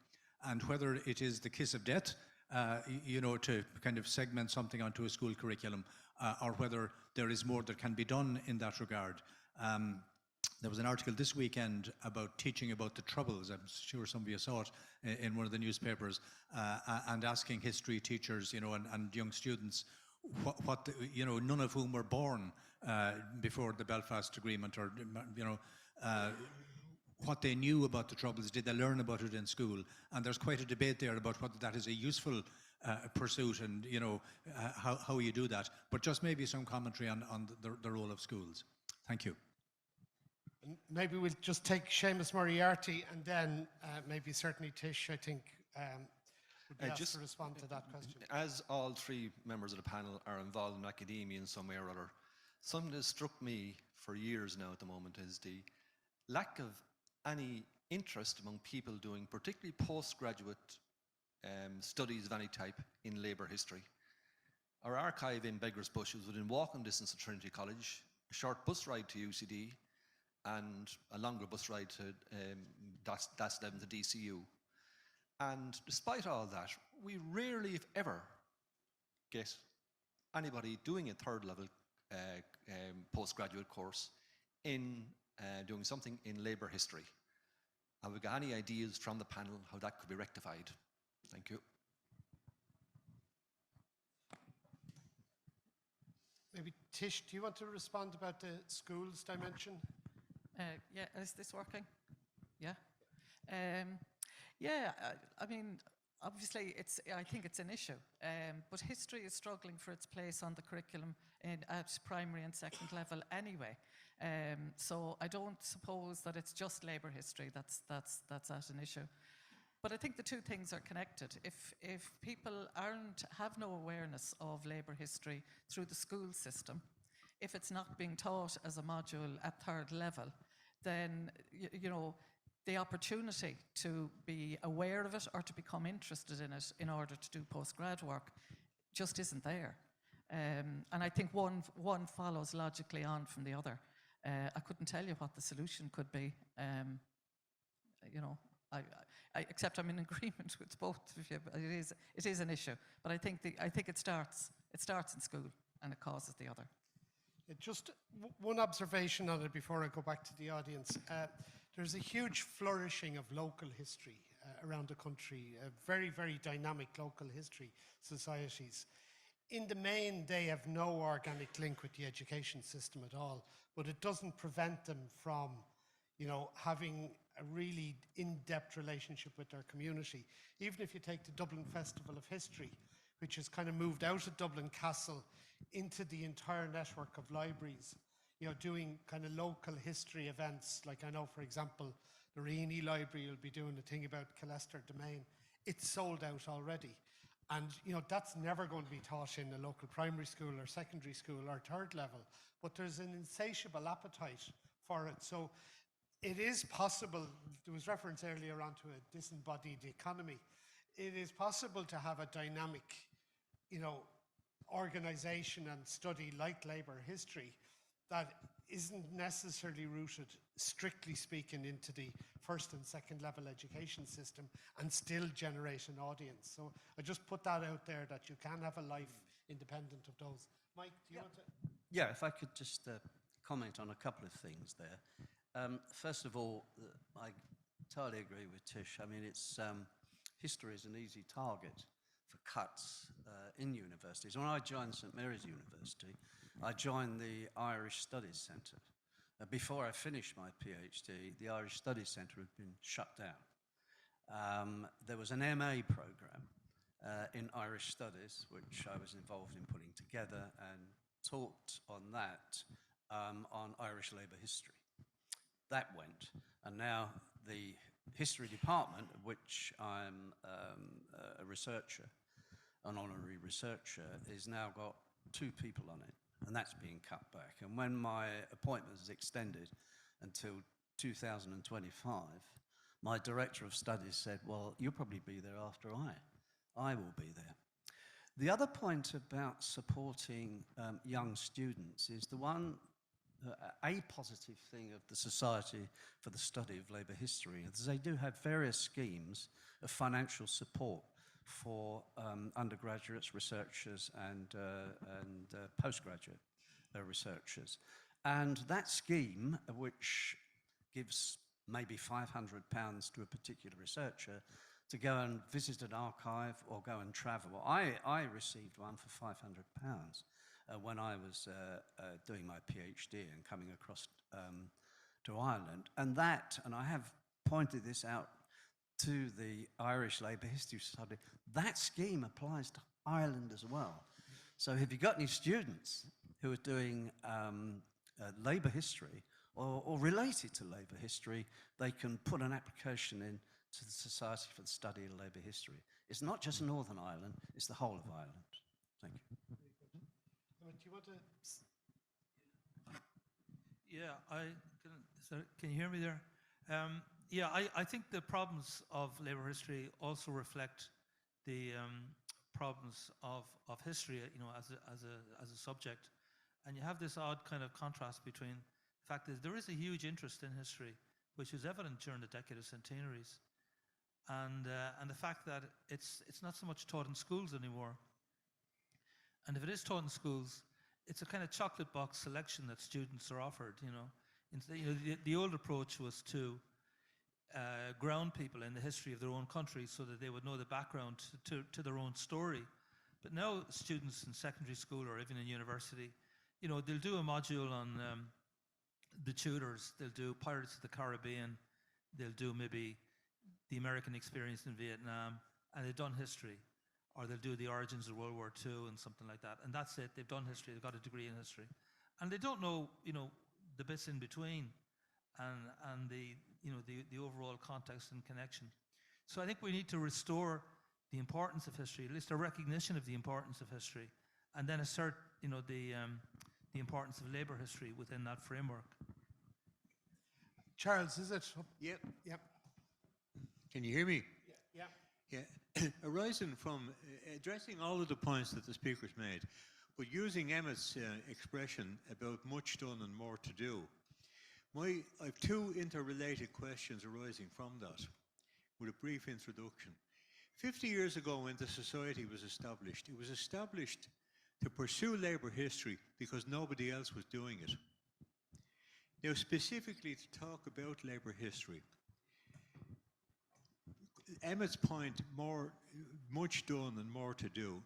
and whether it is the kiss of death, to kind of segment something onto a school curriculum, or whether there is more that can be done in that regard. There was an article this weekend about teaching about the Troubles. I'm sure some of you saw it in one of the newspapers, and asking history teachers, and young students, none of whom were born before the Belfast Agreement, or what they knew about the Troubles. Did they learn about it in school? And there's quite a debate there about whether that is a useful pursuit, and how you do that. But just maybe some commentary on the role of schools. Thank you. And maybe we'll just take Seamus Moriarty, and then maybe certainly Tish, I think, would be asked to respond to that question. As all three members of the panel are involved in academia in some way or other, something that struck me for years now at the moment is the lack of any interest among people doing particularly postgraduate studies of any type in labour history. Our archive in Beggars Bush is within walking distance of Trinity College, a short bus ride to UCD, and a longer bus ride to DAS11 to DCU. And despite all that, we rarely, if ever, get anybody doing a third level postgraduate course in doing something in labour history. Have we got any ideas from the panel how that could be rectified? Thank you. Maybe Tish, do you want to respond about the schools dimension? Yeah, is this working? Yeah. Yeah, I mean, obviously, I think it's an issue, but history is struggling for its place on the curriculum at primary and second level anyway. So I don't suppose that it's just labour history that's at an issue. But I think the two things are connected. If people have no awareness of labour history through the school system, if it's not being taught as a module at third level, then the opportunity to be aware of it or to become interested in it in order to do postgrad work just isn't there. And I think one follows logically on from the other. I couldn't tell you what the solution could be. Except I'm in agreement with both of you. But it is an issue. But I think it starts in school and it causes the other. Just one observation on it before I go back to the audience. There's a huge flourishing of local history around the country, very, very dynamic local history societies. In the main, they have no organic link with the education system at all, but it doesn't prevent them from, having a really in-depth relationship with their community. Even if you take the Dublin Festival of History, which has kind of moved out of Dublin Castle into the entire network of libraries, doing kind of local history events. Like I know, for example, the Rainey Library will be doing a thing about Killester Domain. It's sold out already. And, that's never going to be taught in a local primary school or secondary school or third level. But there's an insatiable appetite for it. So it is possible, there was reference earlier on to a disembodied economy. It is possible to have a dynamic, organisation and study like labour history that isn't necessarily rooted, strictly speaking, into the first and second level education system and still generate an audience. So I just put that out there, that you can have a life independent of those. Mike, do you want to? Yeah, if I could just comment on a couple of things there. First of all, I entirely agree with Tish. I mean, history is an easy target for cuts in universities. When I joined St Mary's University, I joined the Irish Studies Centre. Before I finished my PhD, the Irish Studies Centre had been shut down. There was an MA programme in Irish Studies, which I was involved in putting together, and taught on that on Irish labour history. That went, and now the history department, of which I'm a researcher, an honorary researcher, is now got 2 people on it, and that's being cut back. And when my appointment is extended until 2025, my director of studies said, well, you'll probably be there after I will be there. The other point about supporting young students is the one, a positive thing of the Society for the Study of Labour History is they do have various schemes of financial support for undergraduates, researchers, and postgraduate researchers. And that scheme, which gives maybe £500 to a particular researcher to go and visit an archive or go and travel. I received one for £500 when I was doing my PhD and coming across to Ireland. And I have pointed this out to the Irish Labour History Society, that scheme applies to Ireland as well. So if you've got any students who are doing labour history or related to labour history, they can put an application in to the Society for the Study of Labour History. It's not just Northern Ireland, it's the whole of Ireland. Thank you. Emmet, do you want to? Yeah, can you hear me there? I think the problems of labour history also reflect the problems of history, as a subject. And you have this odd kind of contrast between the fact that there is a huge interest in history, which was evident during the decade of Centenaries, and the fact that it's not so much taught in schools anymore. And if it is taught in schools, it's a kind of chocolate box selection that students are offered. The old approach was to ground people in the history of their own country so that they would know the background to their own story. But now students in secondary school or even in university, they'll do a module on the Tudors, they'll do Pirates of the Caribbean, they'll do maybe the American experience in Vietnam, and they've done history. Or they'll do the origins of World War II and something like that. And that's it, they've done history, they've got a degree in history. And they don't know, the bits in between and the overall context and connection. So I think we need to restore the importance of history, at least a recognition of the importance of history, and then assert, the importance of labour history within that framework. Charles, is it? Yep. Yep. Can you hear me? Yeah. Yeah. Arising from addressing all of the points that the speakers made, but using Emmet's expression about much done and more to do, I have two interrelated questions arising from that, with a brief introduction. 50 years ago when the society was established, it was established to pursue labour history because nobody else was doing it. Now, specifically to talk about labour history, Emmet's point, much done and more to do.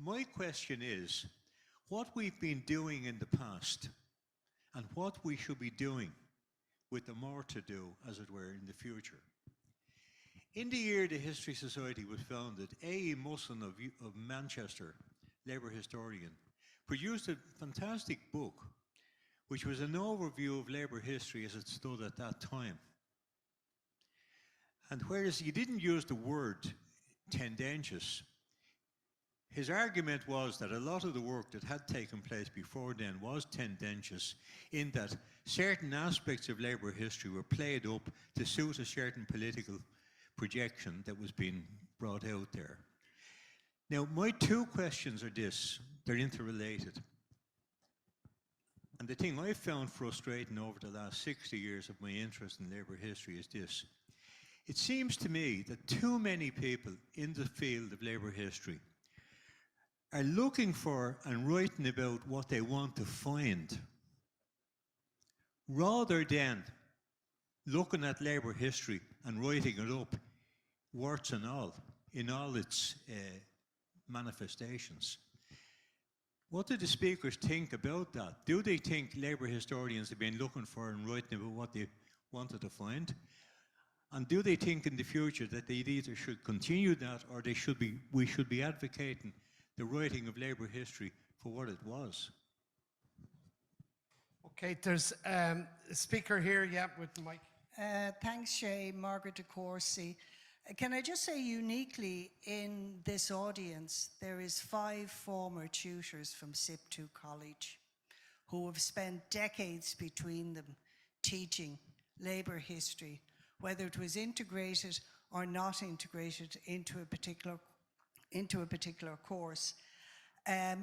My question is, what we've been doing in the past and what we should be doing with the more to do, as it were, in the future. In the year the History Society was founded, A.E. Musson of Manchester, labour historian, produced a fantastic book which was an overview of labour history as it stood at that time. And whereas he didn't use the word tendentious, his argument was that a lot of the work that had taken place before then was tendentious in that certain aspects of labour history were played up to suit a certain political projection that was being brought out there. Now, my two questions are this, they're interrelated. And the thing I've found frustrating over the last 60 years of my interest in labour history is this. It seems to me that too many people in the field of labour history are looking for and writing about what they want to find, rather than looking at labour history and writing it up, warts and all, in all its manifestations. What do the speakers think about that? Do they think labour historians have been looking for and writing about what they wanted to find? And do they think in the future that they either should continue that or we should be advocating the writing of labour history for what it was? Okay, there's a speaker here, with the mic. Thanks, Shay. Margaret de Courcy. Can I just say uniquely in this audience, there is 5 former tutors from SIPTU College who have spent decades between them teaching labour history, whether it was integrated or not integrated into a particular course.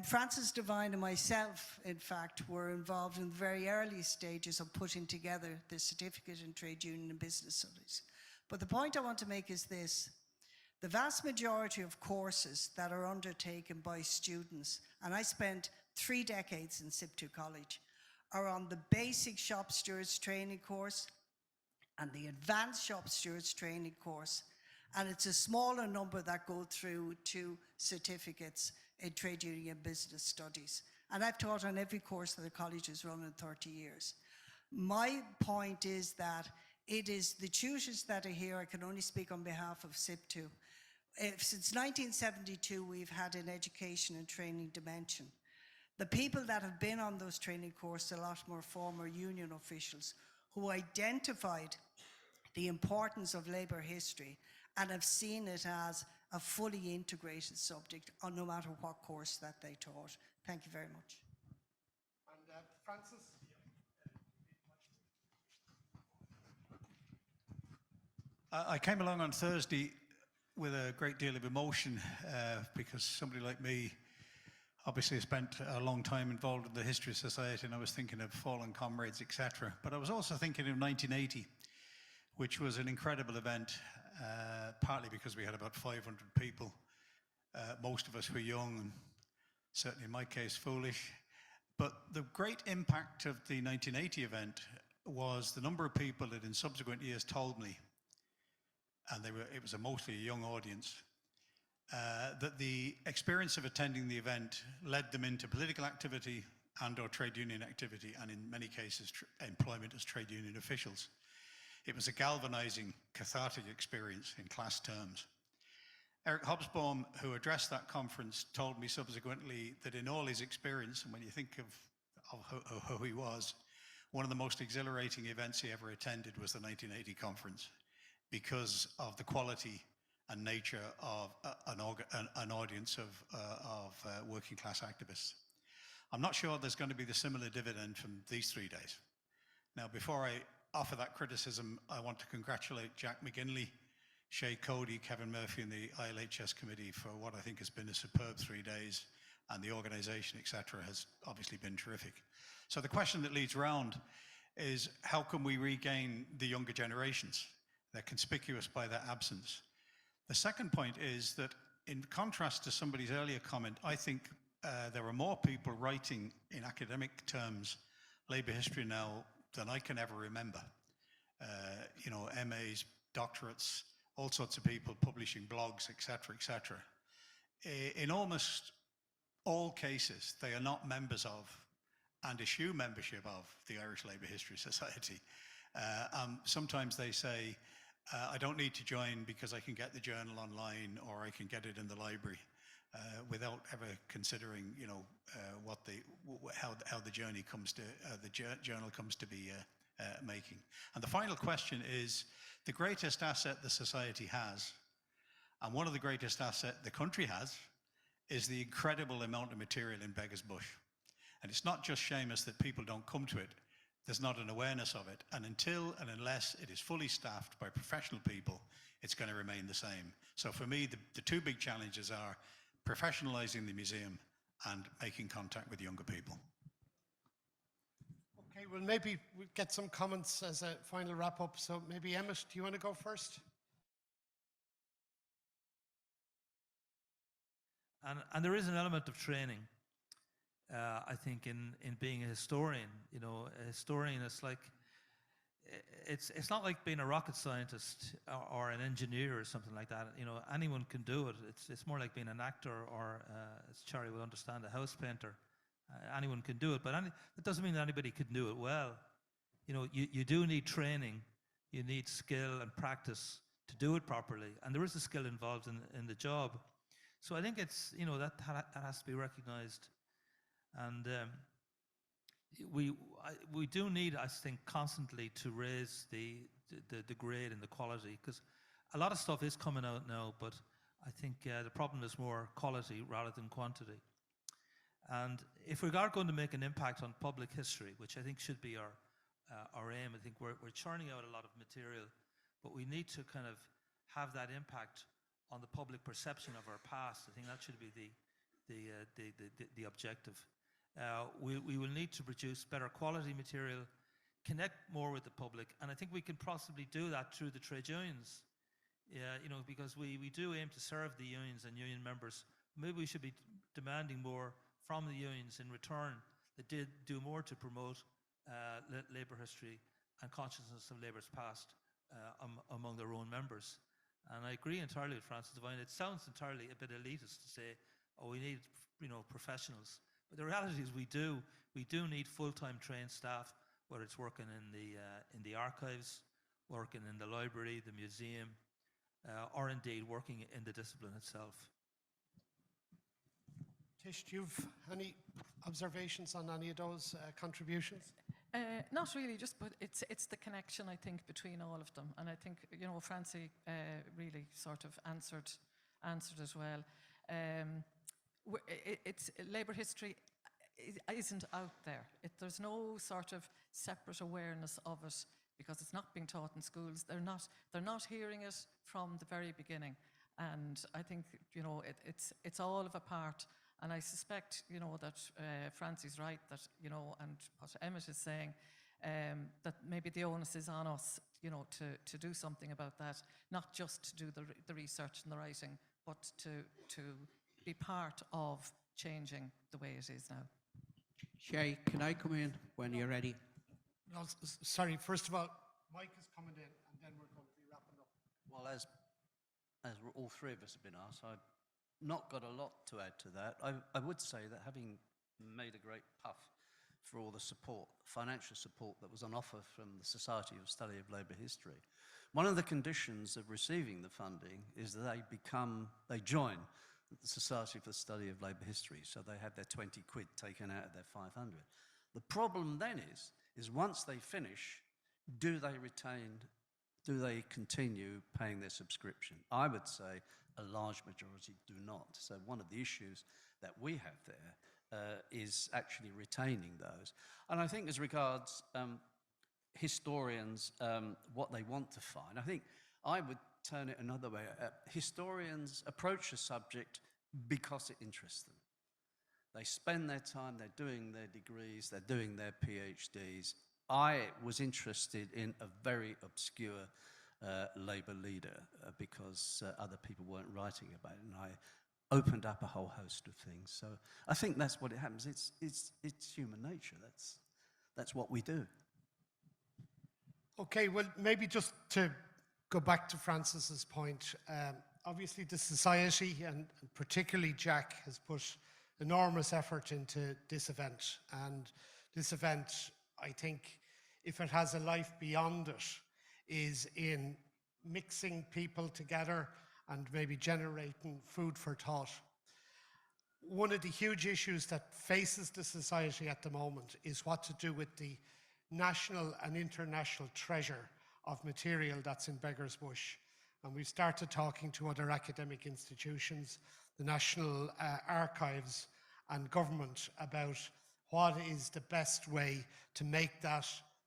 Francis Devine and myself, in fact, were involved in the very early stages of putting together the Certificate in Trade Union and Business Studies. But the point I want to make is this. The vast majority of courses that are undertaken by students, and I spent 3 decades in SIPTU College, are on the basic shop stewards training course, and the advanced shop stewards training course, and it's a smaller number that go through to certificates in trade union and business studies. And I've taught on every course that the college has run in 30 years. My point is that it is the tutors that are here. I can only speak on behalf of SIPTU. Since 1972, we've had an education and training dimension. The people that have been on those training courses, a lot more former union officials who identified the importance of labour history and have seen it as a fully integrated subject on no matter what course that they taught. Thank you very much. And Francis? I came along on Thursday with a great deal of emotion because somebody like me obviously spent a long time involved in the History Society, and I was thinking of fallen comrades, etc. But I was also thinking of 1980, which was an incredible event, partly because we had about 500 people. Most of us were young, and certainly in my case, foolish. But the great impact of the 1980 event was the number of people that in subsequent years told me, and it was mostly a young audience, that the experience of attending the event led them into political activity and or trade union activity, and in many cases employment as trade union officials. It was a galvanizing, cathartic experience in class terms. Eric Hobsbawm, who addressed that conference, told me subsequently that in all his experience, and when you think of who he was, one of the most exhilarating events he ever attended was the 1980 conference, because of the quality and nature of an audience of working class activists. I'm not sure there's going to be the similar dividend from these 3 days. Now, before I offer that criticism, I want to congratulate Jack McGinley, Shay, Cody, Kevin Murphy and the ILHS committee for what I think has been a superb 3 days, and the organisation, etc., has obviously been terrific. So the question that leads round is, how can we regain the younger generations? They're conspicuous by their absence. The second point is that, in contrast to somebody's earlier comment, I think there are more people writing in academic terms labour history now than I can ever remember. You know, MAs, doctorates, all sorts of people publishing blogs, etc., etc. In almost all cases, they are not members of and eschew membership of the Irish Labour History Society. Sometimes they say, I don't need to join because I can get the journal online or I can get it in the library, without ever considering, you know, how the journey comes to the journal comes to be making. And the final question is, the greatest asset the society has, and one of the greatest assets the country has, is the incredible amount of material in Beggars Bush. And it's not just Seamus that people don't come to it. There's not an awareness of it. And until and unless it is fully staffed by professional people, it's going to remain the same. So for me, the two big challenges are professionalising the museum and making contact with younger people. Okay, well, maybe we'll get some comments as a final wrap-up. So maybe Emmet, do you want to go first? And there is an element of training, I think, in being a historian. You know, a historian is like, it's not like being a rocket scientist or an engineer or something like that. You know, anyone can do it. It's more like being an actor or, as Charlie will understand, a house painter. Anyone can do it, but it doesn't mean that anybody can do it well. You know, you do need training. You need skill and practice to do it properly, and there is a skill involved in the job. So I think it's, you know, that has to be recognised, and we do need, I think, constantly to raise the grade and the quality, because a lot of stuff is coming out now, but I think the problem is more quality rather than quantity. And if we are going to make an impact on public history, which I think should be our aim, I think we're churning out a lot of material, but we need to kind of have that impact on the public perception of our past. I think that should be the objective. We will need to produce better quality material, connect more with the public, and I think we can possibly do that through the trade unions. You know, because we do aim to serve the unions and union members. Maybe we should be demanding more from the unions in return that did do more to promote labour history and consciousness of labour's past among their own members. And I agree entirely with Francis Devine. It sounds entirely a bit elitist to say, oh, we need, professionals. But the reality is we do need full-time trained staff, whether it's working in the archives, working in the library, the museum, or indeed working in the discipline itself. Tish, do you have any observations on any of those contributions? Not really, but it's the connection, I think, between all of them. And I think, Francie really sort of answered as well. It's Labour history isn't out there. There's no sort of separate awareness of it because it's not being taught in schools. They're not hearing it from the very beginning. And I think, it's all of a part. And I suspect, that Francie's right, that, and what Emmet is saying, that maybe the onus is on us, to do something about that, not just to do the research and the writing, but to be part of changing the way it is now. Shay, can I come in when you're ready? No, sorry, first of all, Mike is coming in and then we're going to be wrapping up. Well, as all three of us have been asked, I've not got a lot to add to that. I would say that having made a great puff for all the support, financial support that was on offer from the Society of Study of Labour History, one of the conditions of receiving the funding is that they join the Society for the Study of Labour History, so they have their 20 quid taken out of their 500. The problem then is once they finish, do they continue paying their subscription? I would say a large majority do not. So one of the issues that we have there is actually retaining those. And I think as regards historians, what they want to find, I think I would turn it another way. Historians approach a subject because it interests them. They spend their time, they're doing their degrees, they're doing their PhDs. I was interested in a very obscure Labour leader because other people weren't writing about it, and I opened up a whole host of things. So I think that's what it happens. It's human nature. That's what we do. Okay, well, maybe just to go back to Francis's point, obviously the society and particularly Jack has put enormous effort into this event, and this event, I think, if it has a life beyond it, is in mixing people together and maybe generating food for thought. One of the huge issues that faces the society at the moment is what to do with the national and international treasure of material that's in Beggar's Bush. And we've started talking to other academic institutions, the National Archives and government about what is the best way to make that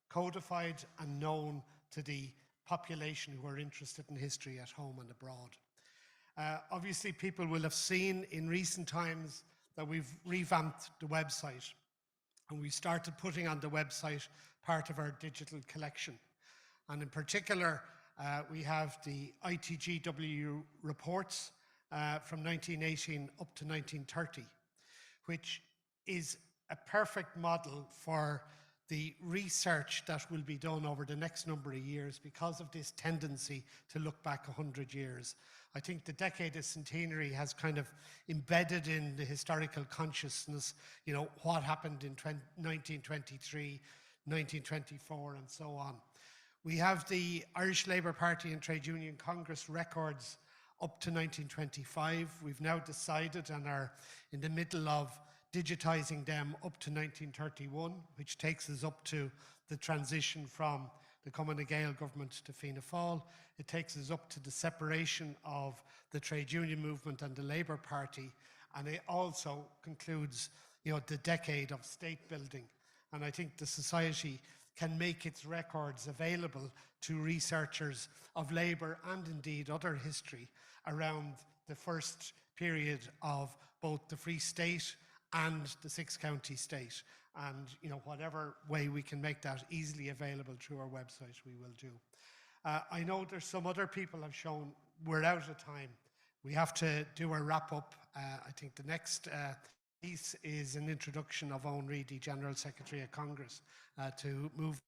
codified and known to the population who are interested in history at home and abroad. Obviously, people will have seen in recent times that we've revamped the website, and we started putting on the website part of our digital collection. And in particular, we have the ITGW reports from 1918 up to 1930, which is a perfect model for the research that will be done over the next number of years because of this tendency to look back 100 years. I think the decade of centenary has kind of embedded in the historical consciousness, what happened in 1923, 1924, and so on. We have the Irish Labour Party and Trade Union Congress records up to 1925. We've now decided and are in the middle of digitising them up to 1931, which takes us up to the transition from the Cumann Gael government to Fianna Fáil. It takes us up to the separation of the trade union movement and the Labour Party, and it also concludes, the decade of state building. And I think the society can make its records available to researchers of Labour and indeed other history around the first period of both the Free State and the six-county state. And whatever way we can make that easily available through our website, we will do. I know there's some other people have shown we're out of time. We have to do our wrap-up. I think the next piece is an introduction of Owen Reedy, General Secretary of Congress, to move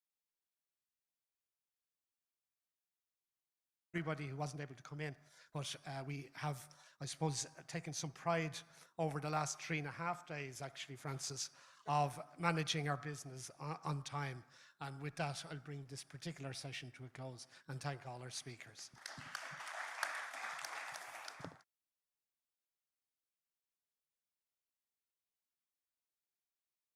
everybody who wasn't able to come in. But we have, I suppose, taken some pride over the last 3.5 days, actually, Francis, of managing our business on time. And with that, I'll bring this particular session to a close and thank all our speakers.